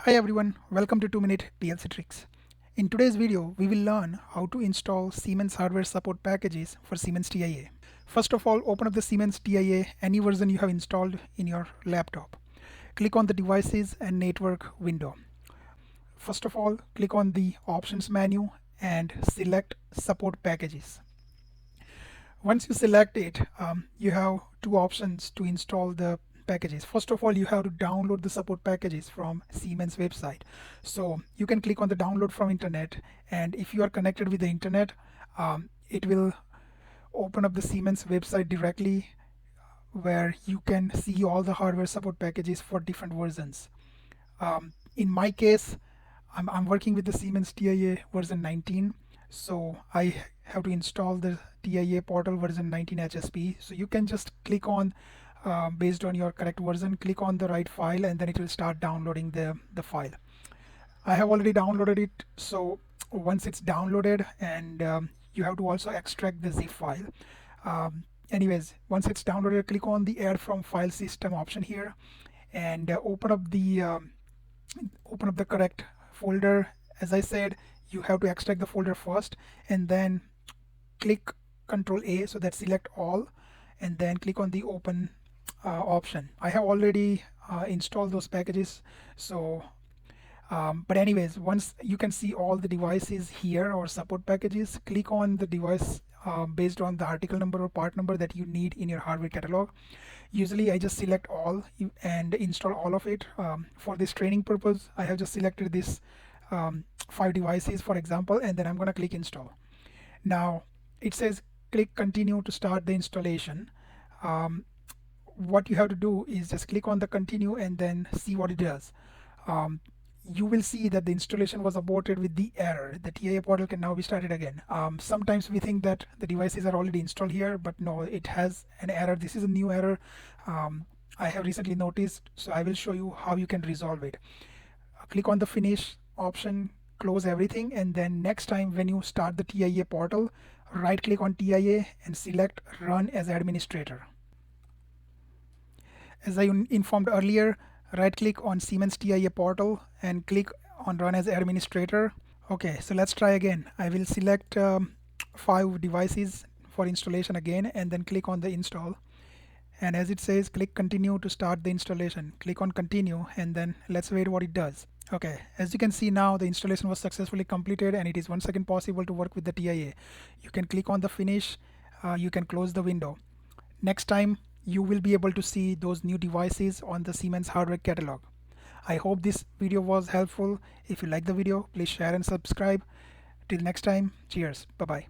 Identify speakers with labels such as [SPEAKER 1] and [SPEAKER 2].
[SPEAKER 1] Hi everyone, welcome to 2-Minute PLC Tricks. In today's video, we will learn how to install Siemens hardware support packages for Siemens TIA. First of all, open up the Siemens TIA, any version you have installed in your laptop. Click on the Devices and Network window. First of all, click on the Options menu and select Support Packages. Once you select it, you have two options to install the packages. First of all, you have to download the support packages from Siemens website. So you can click on the download from internet, and if you are connected with the internet, it will open up the Siemens website directly where you can see all the hardware support packages for different versions. In my case, I'm working with the Siemens TIA version 19, so I have to install the TIA portal version 19 HSP. So you can just click on based on your correct version, click on the right file, and then it will start downloading the file. I have already downloaded it, so once it's downloaded, and you have to also extract the zip file. Anyways, once it's downloaded, click on the add from file system option here, and open up the correct folder. As I said, you have to extract the folder first, and then click Ctrl A, so that select all, and then click on the open option. I have already installed those packages, so but anyways, once you can see all the devices here or support packages, click on the device based on the article number or part number that you need in your hardware catalog. Usually I just select all and install all of it. For this training purpose, I have just selected this 5 devices, for example, and then I'm going to click install. Now it says click continue to start the installation. What you have to do is just click on the continue and then see what it does. You will see that the installation was aborted with the error. The TIA portal can now be started again. Sometimes we think that the devices are already installed here, but no, it has an error. This is a new error I have recently noticed, so I will show you how you can resolve it. Click on the finish option, close everything, and then next time when you start the TIA portal, right click on TIA and select run as administrator. As I informed earlier, right click on Siemens TIA portal and click on run as administrator. Okay, so let's try again. I will select 5 devices for installation again, and then click on the install, and as it says, click continue to start the installation. Click on continue, and then let's wait what it does. Okay, as you can see now, the installation was successfully completed, and it is once again possible to work with the TIA. You can click on the finish, you can close the window. Next time you will be able to see those new devices on the Siemens Hardware Catalog. I hope this video was helpful. If you like the video, please share and subscribe. Till next time, cheers. Bye-bye.